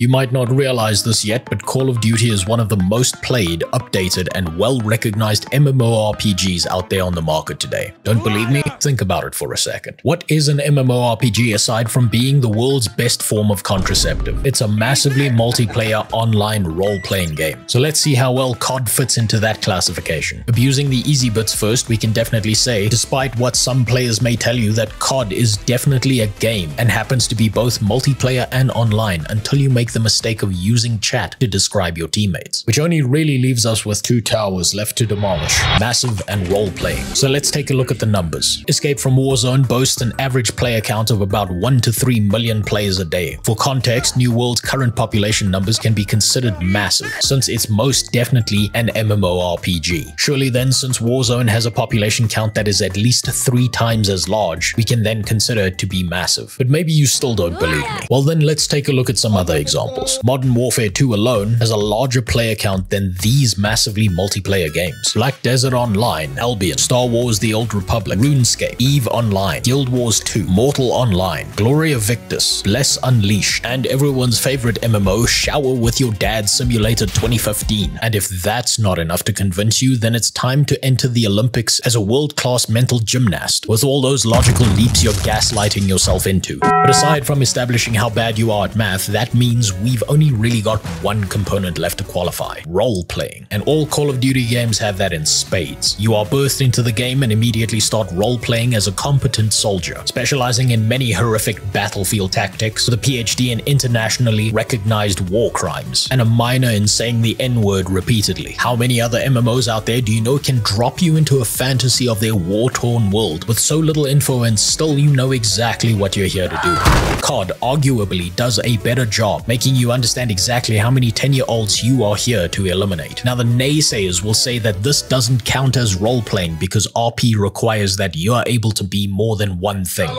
You might not realize this yet, but Call of Duty is one of the most played, updated, and well-recognized MMORPGs out there on the market today. Don't believe me? Think about it for a second. What is an MMORPG aside from being the world's best form of contraceptive? It's a massively multiplayer online role-playing game. So let's see how well COD fits into that classification. Abusing the easy bits first, we can definitely say, despite what some players may tell you, that COD is definitely a game and happens to be both multiplayer and online until you make the mistake of using chat to describe your teammates, which only really leaves us with two towers left to demolish: massive and role-playing. So let's take a look at the numbers. Escape from Warzone boasts an average player count of about 1 to 3 million players a day. For context, New World's current population numbers can be considered massive, since it's most definitely an MMORPG. Surely then, since Warzone has a population count that is at least 3 times as large, we can then consider it to be massive. But maybe you still don't believe me. Well then, let's take a look at some other examples. Modern Warfare 2 alone has a larger player count than these massively multiplayer games. Black Desert Online, Albion, Star Wars The Old Republic, RuneScape, EVE Online, Guild Wars 2, Mortal Online, Gloria Victis, Bless Unleashed, and everyone's favorite MMO, Shower with Your Dad Simulator 2015. And if that's not enough to convince you, then it's time to enter the Olympics as a world-class mental gymnast, with all those logical leaps you're gaslighting yourself into. But aside from establishing how bad you are at math, that means we've only really got one component left to qualify: role-playing. And all Call of Duty games have that in spades. You are birthed into the game and immediately start role-playing as a competent soldier, specializing in many horrific battlefield tactics, with a PhD in internationally recognized war crimes, and a minor in saying the N-word repeatedly. How many other MMOs out there do you know can drop you into a fantasy of their war-torn world with so little info and still you know exactly what you're here to do? COD arguably does a better job, making you understand exactly how many 10-year-olds you are here to eliminate. Now, the naysayers will say that this doesn't count as role-playing because RP requires that you are able to be more than one thing.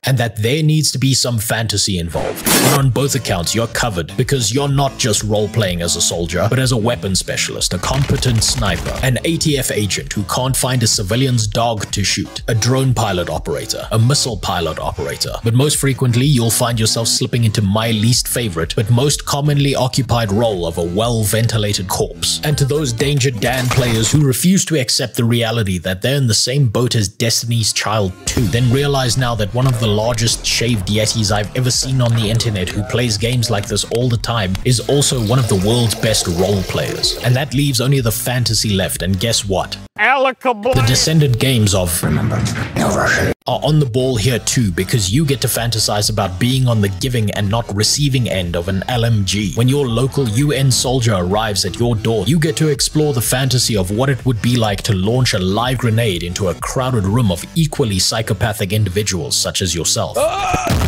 And that there needs to be some fantasy involved. But on both accounts, you're covered, because you're not just role-playing as a soldier, but as a weapon specialist, a competent sniper, an ATF agent who can't find a civilian's dog to shoot, a drone pilot operator, a missile pilot operator. But most frequently, you'll find yourself slipping into my least favorite, but most commonly occupied role of a well-ventilated corpse. And to those Danger Dan players who refuse to accept the reality that they're in the same boat as Destiny's Child 2, then realize now that one of the largest shaved yetis I've ever seen on the internet who plays games like this all the time is also one of the world's best role players. And that leaves only the fantasy left, and guess what? The descended games of are on the ball here too, because you get to fantasize about being on the giving and not receiving end of an LMG. When your local UN soldier arrives at your door, you get to explore the fantasy of what it would be like to launch a live grenade into a crowded room of equally psychopathic individuals such as yourself.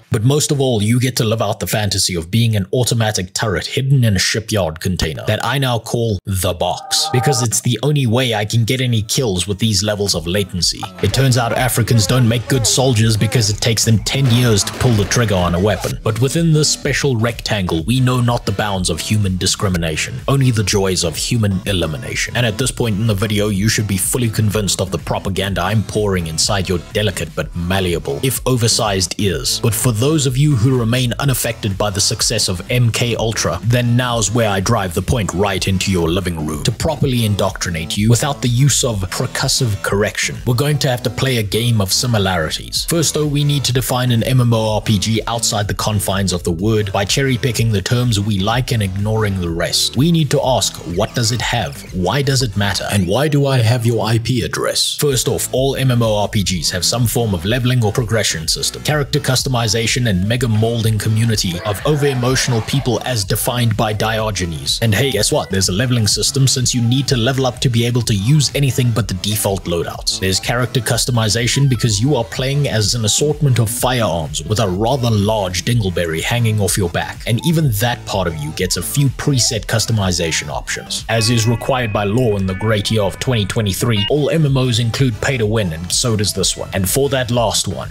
But most of all, you get to live out the fantasy of being an automatic turret hidden in a shipyard container that I now call the box, because it's the only way I can get any kills with these levels of latency. It turns out Africans don't make good soldiers because it takes them 10 years to pull the trigger on a weapon. But within this special rectangle, we know not the bounds of human discrimination, only the joys of human elimination. And at this point in the video, you should be fully convinced of the propaganda I'm pouring inside your delicate but malleable, if oversized ears. But for those of you who remain unaffected by the success of MK Ultra, then now's where I drive the point right into your living room. To properly indoctrinate you without the use of percussive correction, we're going to have to play a game of similarities. First though, we need to define an MMORPG outside the confines of the word by cherry-picking the terms we like and ignoring the rest. We need to ask, what does it have? Why does it matter? And why do I have your IP address? First off, all MMORPGs have some form of leveling or progression system, character customization, and mega molding community of over-emotional people as defined by Diogenes. And hey, guess what? There's a leveling system, since you need to level up to be able to use anything but the default loadouts. There's character customization because you are playing as an assortment of firearms with a rather large dingleberry hanging off your back, and even that part of you gets a few preset customization options. As is required by law in the great year of 2023, all MMOs include pay to win, and so does this one. And for that last one,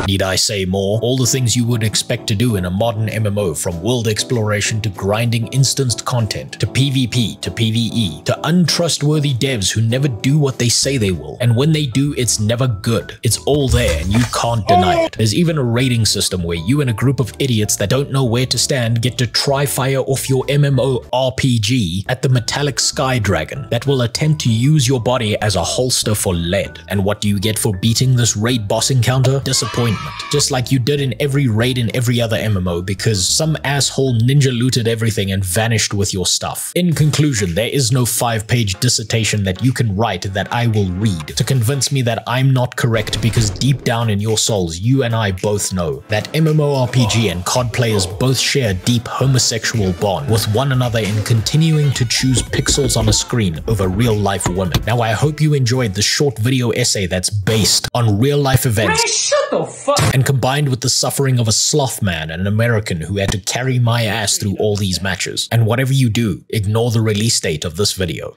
Need I say more? All the things you would expect to do in a modern MMO, from world exploration to grinding instanced content, to PvP, to PvE, to untrustworthy devs who never do what they say they will, and when they do, it's never good. It's all there and you can't deny it. There's even a rating system where you and a group of idiots that don't know where to stand get to try fire off your MMORPG at the metallic sky dragon that will attempt to use your body as a holster for lead. And what do you get for beating this raid boss encounter? Disappointment. Just like you did in every raid in every other MMO, because some asshole ninja looted everything and vanished with your stuff. In conclusion, there is no 5-page dissertation that you can write that I will read to convince me that I'm not correct, because deep down in your souls, you and I both know that MMORPG and COD players both share a deep homosexual bond with one another in continuing to choose pixels on a screen over real-life women. Now, I hope you enjoyed the short video essay that's based on real-life events. Man, shut the fuck! And combined with the suffering of a sloth man and an American who had to carry my ass through all these matches. And whatever you do, ignore the release date of this video.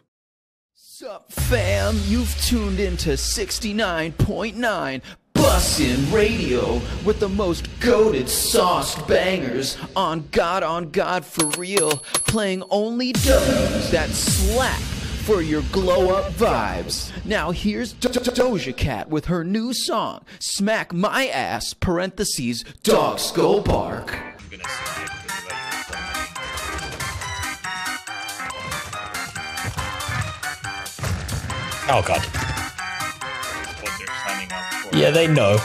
Sup fam, you've tuned into 69.9 Bussin' Radio with the most goated sauced bangers on God for real, playing only W's that slap for your glow up vibes. Now here's Doja Cat with her new song, Smack My Ass, parentheses, Dog Skull Bark. Oh god. What they're signing up for. Yeah, they know.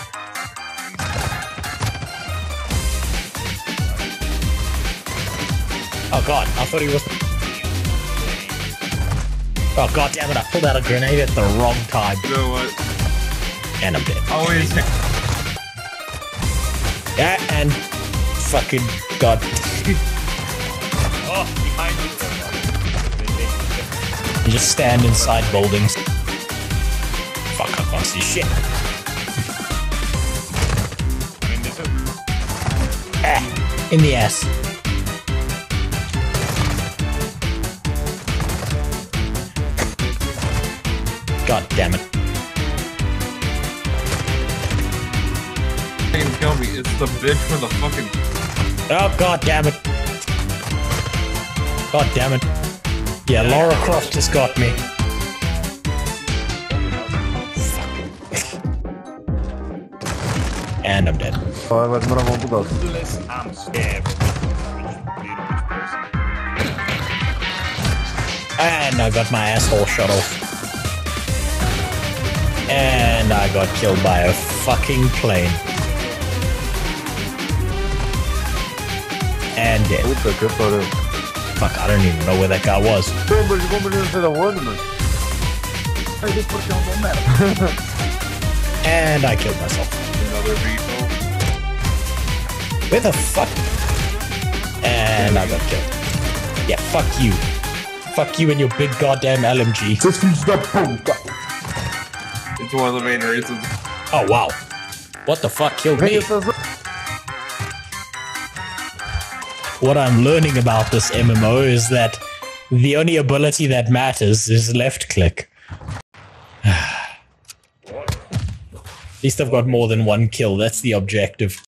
Oh god, I thought he was... Oh god damn it, I pulled out a grenade at the wrong time. You know what? And I'm dead. Always. Yeah, and... Fucking god. Oh, behind you. You just stand inside buildings. Fuck, I can't see shit. Ah, in the ass. God damn it. Can't kill me. It's the bitch with the fucking. Oh god damn it. God damn it. Yeah, Lara Croft just got me. And I'm dead. I'm scared. And I got my asshole shut off. And I got killed by a fucking plane. And dead. Fuck, I don't even know where that guy was. And I killed myself. Another vehicle. Where the fuck? And I got killed. Yeah, fuck you. Fuck you and your big goddamn LMG. It's one of the main reasons. Oh wow. What the fuck killed me? What I'm learning about this MMO is that the only ability that matters is left click. At least I've got more than one kill, that's the objective.